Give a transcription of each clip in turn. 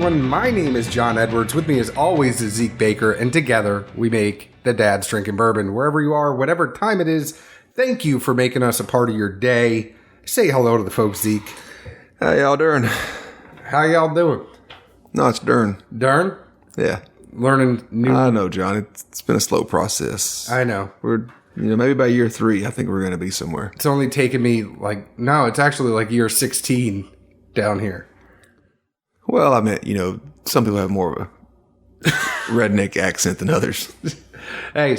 everyone. My name is John Edwards. With me, as always, is Zeke Baker, and together we make the Dad's Drinking Bourbon. Wherever you are, whatever time it is, thank you for making us a part of your day. Say hello to the folks, Zeke. How y'all doing? How y'all doing? No, it's Dern. Dern? Yeah. Learning new... I know, John. It's been a slow process. I know. We're, maybe by year 3, I think we're going to be somewhere. It's only taken me, it's actually like year 16 down here. Well, I meant, some people have more of a redneck accent than others. Hey,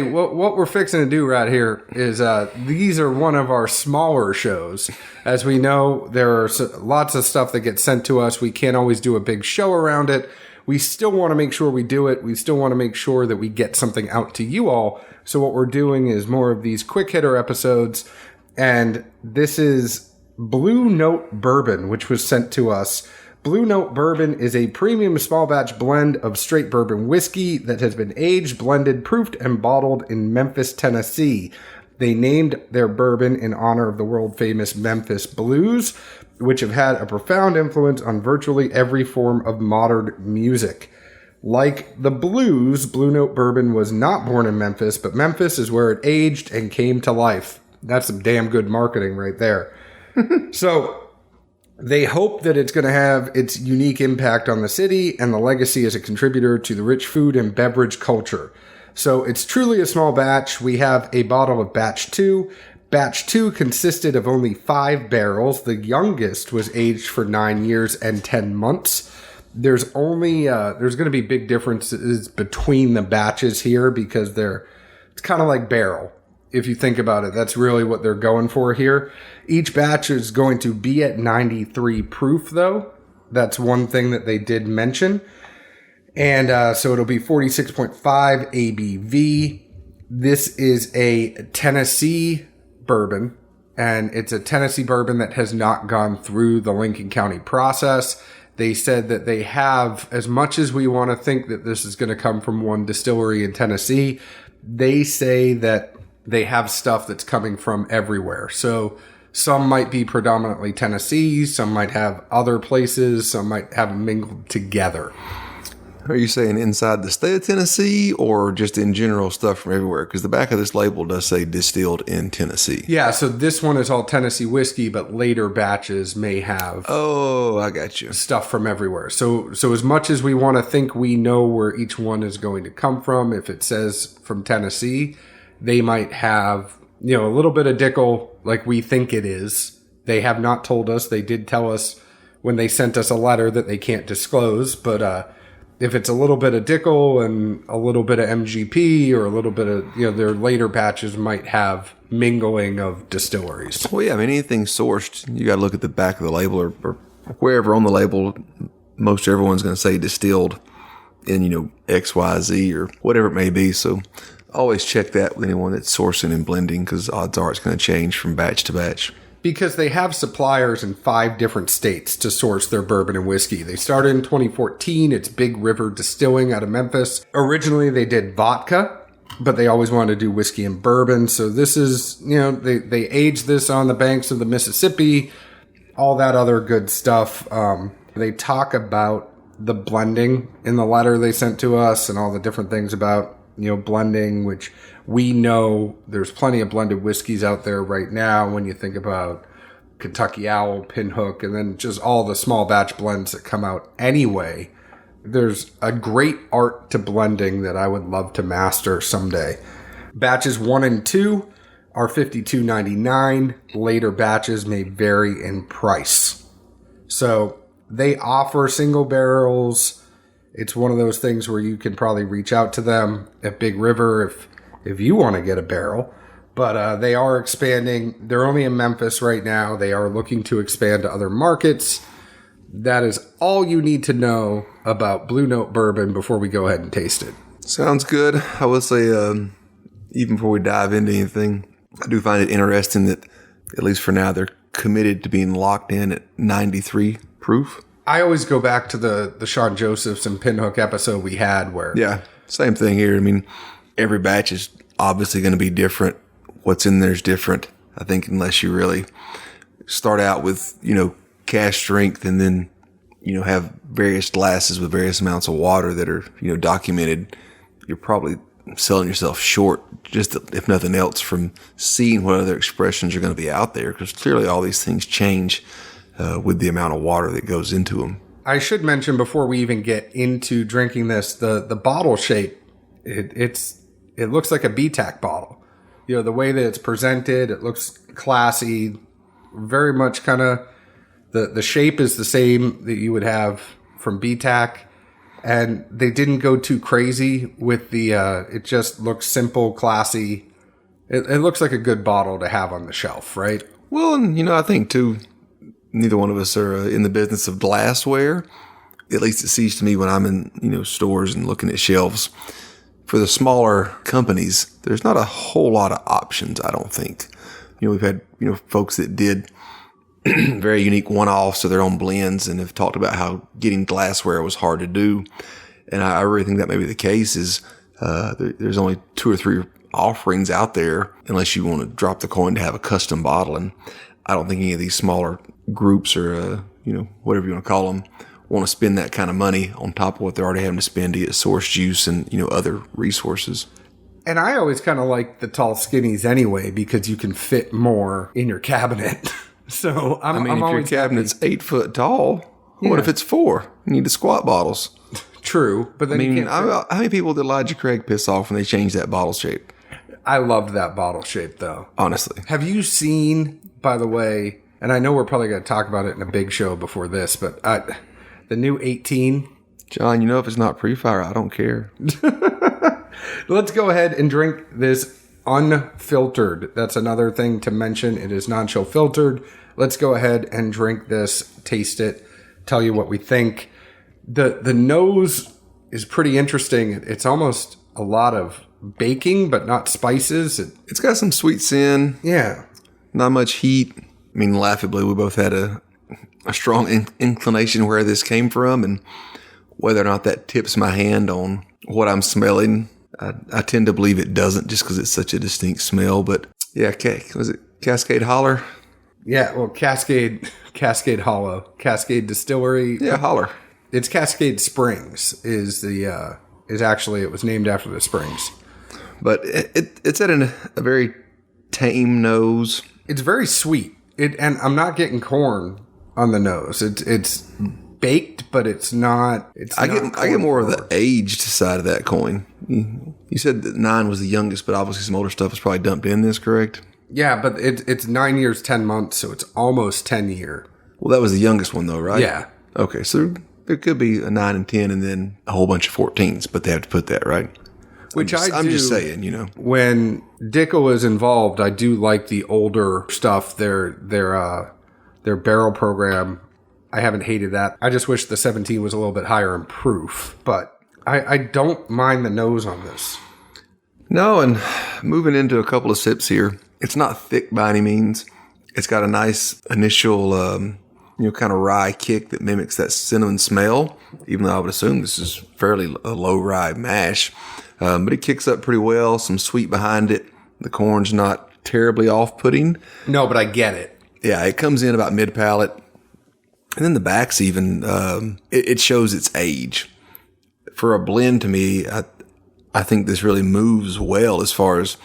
what we're fixing to do right here is these are one of our smaller shows. As we know, there are lots of stuff that gets sent to us. We can't always do a big show around it. We still want to make sure we do it. We still want to make sure that we get something out to you all. So what we're doing is more of these quick hitter episodes. And this is Blue Note Bourbon, which was sent to us. Blue Note Bourbon is a premium small batch blend of straight bourbon whiskey that has been aged, blended, proofed, and bottled in Memphis, Tennessee. They named their bourbon in honor of the world-famous Memphis blues, which have had a profound influence on virtually every form of modern music. Like the blues, Blue Note Bourbon was not born in Memphis, but Memphis is where it aged and came to life. That's some damn good marketing right there. So they hope that it's going to have its unique impact on the city and the legacy as a contributor to the rich food and beverage culture. So it's truly a small batch. We have a bottle of batch 2. Batch 2 consisted of only 5 barrels. The youngest was aged for 9 years and 10 months. There's going to be big differences between the batches here because it's kind of like barrel. If you think about it, that's really what they're going for here. Each batch is going to be at 93 proof, though. That's one thing that they did mention. And so it'll be 46.5 ABV. This is a Tennessee bourbon, and it's a Tennessee bourbon that has not gone through the Lincoln County process. They said that they have, as much as we want to think that this is going to come from one distillery in Tennessee, they say that they have stuff that's coming from everywhere. So some might be predominantly Tennessee, some might have other places, some might have them mingled together. Are you saying inside the state of Tennessee or just in general stuff from everywhere? Because the back of this label does say distilled in Tennessee. Yeah, so this one is all Tennessee whiskey, but later batches may have... Oh, I got you. ...stuff from everywhere. So as much as we want to think we know where each one is going to come from, if it says from Tennessee, they might have, a little bit of Dickel like we think it is. They have not told us. They did tell us when they sent us a letter that they can't disclose, but... if it's a little bit of Dickel and a little bit of MGP or a little bit of, their later batches might have mingling of distilleries. Well, yeah, anything sourced, you got to look at the back of the label or wherever on the label, most everyone's going to say distilled in, XYZ or whatever it may be. So always check that with anyone that's sourcing and blending because odds are it's going to change from batch to batch. Because they have suppliers in 5 different states to source their bourbon and whiskey. They started in 2014. It's Big River Distilling out of Memphis. Originally, they did vodka, but they always wanted to do whiskey and bourbon. So this is, they aged this on the banks of the Mississippi, all that other good stuff. They talk about the blending in the letter they sent to us and all the different things about, blending, which we know there's plenty of blended whiskeys out there right now when you think about Kentucky Owl, Pinhook, and then just all the small batch blends that come out anyway. There's a great art to blending that I would love to master someday. Batches 1 and 2 are $52.99. Later batches may vary in price. So they offer single barrels. It's one of those things where you can probably reach out to them at Big River if you want to get a barrel. But they are expanding. They're only in Memphis right now. They are looking to expand to other markets. That is all you need to know about Blue Note Bourbon before we go ahead and taste it. Sounds good. I will say, even before we dive into anything, I do find it interesting that, at least for now, they're committed to being locked in at 93 proof. I always go back to the Sean Josephs and Pinhook episode we had where... Yeah, same thing here. Every batch is obviously going to be different. What's in there is different. I think unless you really start out with, cash strength and then have various glasses with various amounts of water that are, documented, you're probably selling yourself short, just if nothing else, from seeing what other expressions are going to be out there, because clearly all these things change with the amount of water that goes into them. I should mention before we even get into drinking this, the bottle shape, it looks like a BTAC bottle. The way that it's presented, it looks classy, very much kind of the shape is the same that you would have from BTAC. And they didn't go too crazy with the, it just looks simple, classy. It looks like a good bottle to have on the shelf, right? Well, and, I think, too, neither one of us are in the business of glassware. At least it seems to me when I'm in, stores and looking at shelves. For the smaller companies, there's not a whole lot of options, I don't think. We've had, folks that did very unique one-offs of their own blends and have talked about how getting glassware was hard to do. And I really think that may be the case is there's only 2 or 3 offerings out there unless you want to drop the coin to have a custom bottle. And I don't think any of these smaller groups or, whatever you want to call them, want to spend that kind of money on top of what they're already having to spend to get source juice and, other resources. And I always kind of like the tall skinnies anyway because you can fit more in your cabinet. So I'm if your cabinet's 8 foot tall, what if it's 4? You need the squat bottles. True, but then you can't. How many people did Elijah Craig piss off when they changed that bottle shape? I loved that bottle shape, though. Honestly, have you seen? By the way, and I know we're probably going to talk about it in a big show before this, but the new 18. John, if it's not pre-fire, I don't care. Let's go ahead and drink this unfiltered. That's another thing to mention. It is non-chill filtered. Let's go ahead and drink this, taste it, tell you what we think. The nose is pretty interesting. It's almost a lot of baking, but not spices. It's got some sweet sin. Yeah. Not much heat. Laughably, we both had a strong inclination where this came from, and whether or not that tips my hand on what I'm smelling, I tend to believe it doesn't just because it's such a distinct smell. But yeah, was it Cascade Holler? Yeah, well, Cascade Hollow, Cascade Distillery. Yeah, Holler. It's Cascade Springs is actually, it was named after the springs. But it's at a very tame nose. It's very sweet. And I'm not getting corn on the nose. It's baked, but it's not. I get more of the aged side of that coin. You said that 9 was the youngest, but obviously some older stuff was probably dumped in this, correct? Yeah, but it's 9 years, 10 months, so it's almost 10 year. Well, that was the youngest one, though, right? Yeah. Okay, so there could be a 9 and 10 and then a whole bunch of 14s, but they have to put that, right? Which I'm just saying, When Dickel is involved, I do like the older stuff, their barrel program. I haven't hated that. I just wish the 17 was a little bit higher in proof, but I don't mind the nose on this. No, and moving into a couple of sips here, it's not thick by any means. It's got a nice initial, kind of rye kick that mimics that cinnamon smell, even though I would assume this is fairly a low rye mash. But it kicks up pretty well, some sweet behind it. The corn's not terribly off-putting. No, but I get it. Yeah, it comes in about mid-palate. And then the back's even, it shows its age. For a blend, to me, I think this really moves well as far as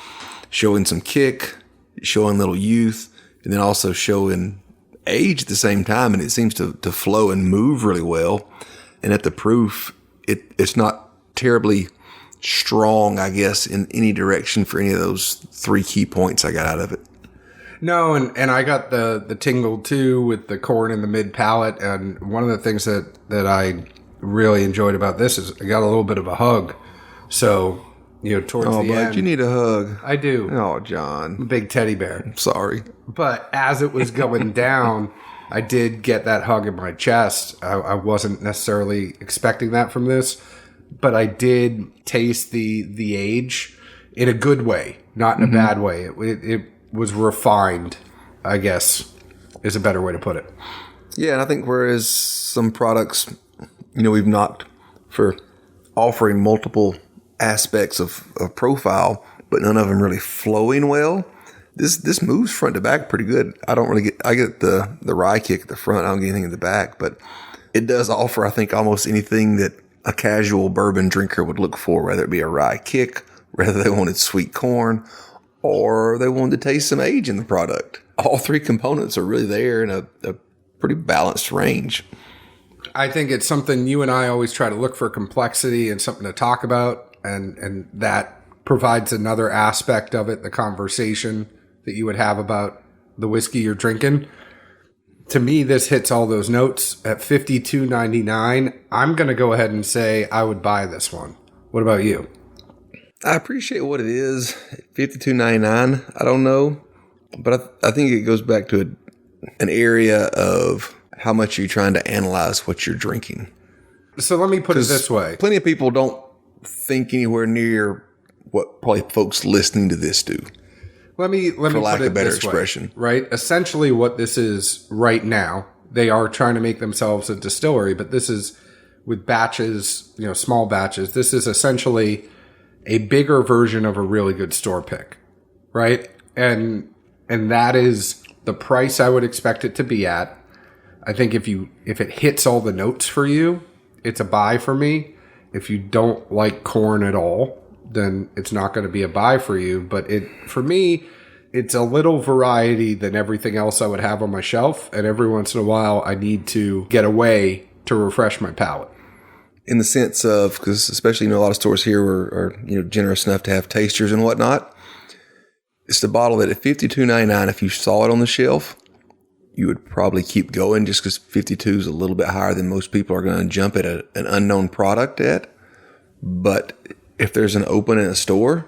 showing some kick, showing little youth, and then also showing age at the same time. And it seems to flow and move really well. And at the proof, it's not terribly strong, I guess, in any direction for any of those 3 key points I got out of it. No, and I got the tingle too with the corn in the mid palate, and one of the things that I really enjoyed about this is I got a little bit of a hug. So, towards the end. You need a hug. I do. Oh, John. Big teddy bear. I'm sorry. But as it was going down, I did get that hug in my chest. I wasn't necessarily expecting that from this, but I did taste the age in a good way, not in a bad way. It was refined, I guess, is a better way to put it. Yeah, and I think whereas some products, we've knocked for offering multiple aspects of profile, but none of them really flowing well, this moves front to back pretty good. I get the rye kick at the front. I don't get anything at the back, but it does offer, I think, almost anything that a casual bourbon drinker would look for, whether it be a rye kick, whether they wanted sweet corn, or they wanted to taste some age in the product. All three components are really there in a pretty balanced range. I think it's something you and I always try to look for complexity and something to talk about, and that provides another aspect of it, the conversation that you would have about the whiskey you're drinking. To me, this hits all those notes at $52.99. I'm going to go ahead and say I would buy this one. What about you? I appreciate what it is. $52.99. I don't know, but I think it goes back to an area of how much you're trying to analyze what you're drinking. So let me put it this way. Plenty of people don't think anywhere near what probably folks listening to this do. Let me for lack of a better expression. Right? Essentially what this is right now, they are trying to make themselves a distillery, but this is with batches, small batches. This is essentially a bigger version of a really good store pick, right? And that is the price I would expect it to be at. I think if it hits all the notes for you, it's a buy for me. If you don't like corn at all, then it's not going to be a buy for you. But for me, it's a little variety than everything else I would have on my shelf. And every once in a while, I need to get away to refresh my palate. In the sense of, because especially, a lot of stores here are generous enough to have tasters and whatnot. It's the bottle that at $52.99, if you saw it on the shelf, you would probably keep going just because 52 is a little bit higher than most people are going to jump at an unknown product at. But if there's an open in a store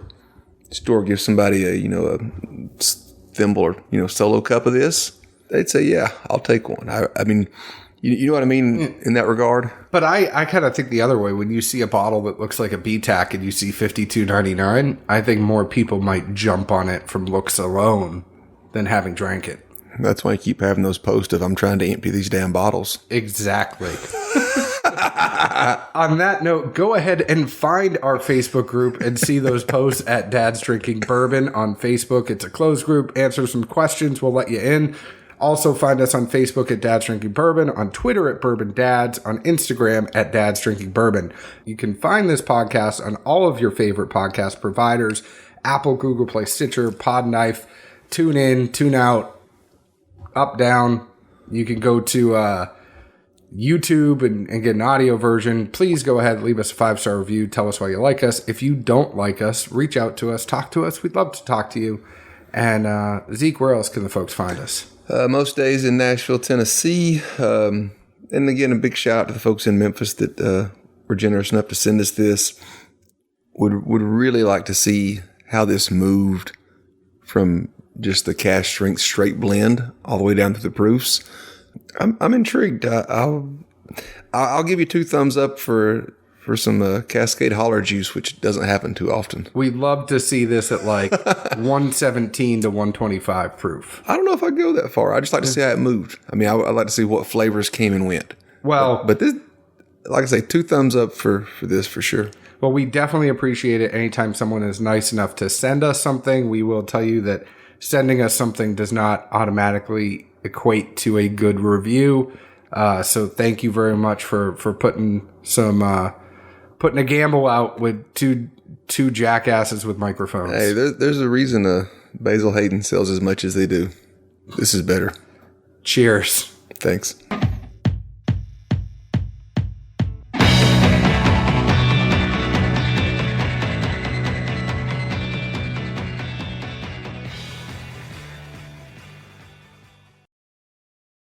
gives somebody a thimble or solo cup of this, they'd say, yeah, I'll take one. I mean, you know what I mean in that regard. But I kind of think the other way. When you see a bottle that looks like a BTAC and you see $52.99, I think more people might jump on it from looks alone than having drank it. That's why I keep having those posts of I'm trying to empty these damn bottles. Exactly. On that note, go ahead and find our Facebook group and see those posts at Dad's Drinking Bourbon on Facebook. It's a closed group. Answer some questions. We'll let you in. Also find us on Facebook at Dad's Drinking Bourbon, on Twitter at Bourbon Dads, on Instagram at Dad's Drinking Bourbon. You can find this podcast on all of your favorite podcast providers: Apple, Google Play, Stitcher, Podknife, Tune In, Tune Out, Up, Down. You can go to YouTube and get an audio version. Please go ahead, leave us a 5-star review. Tell us why you like us. If you don't like us, reach out to us, talk to us. We'd love to talk to you. And Zeke, where else can the folks find us? Most days in Nashville, Tennessee. And again, a big shout out to the folks in Memphis that were generous enough to send us this. Would really like to see how this moved from just the cask strength straight blend all the way down to the proofs. I'm intrigued. I'll give you 2 thumbs up for some Cascade Holler juice, which doesn't happen too often. We'd love to see this at like 117 to 125 proof. I don't know if I'd go that far. I just like to see how it moved. I mean, I'd like to see what flavors came and went. Well, but this, like I say, 2 thumbs up for this for sure. Well, we definitely appreciate it anytime someone is nice enough to send us something. We will tell you that sending us something does not automatically equate to a good review. So thank you very much for putting a gamble out with two jackasses with microphones. Hey, there's a reason Basil Hayden sells as much as they do. This is better. Cheers. Thanks.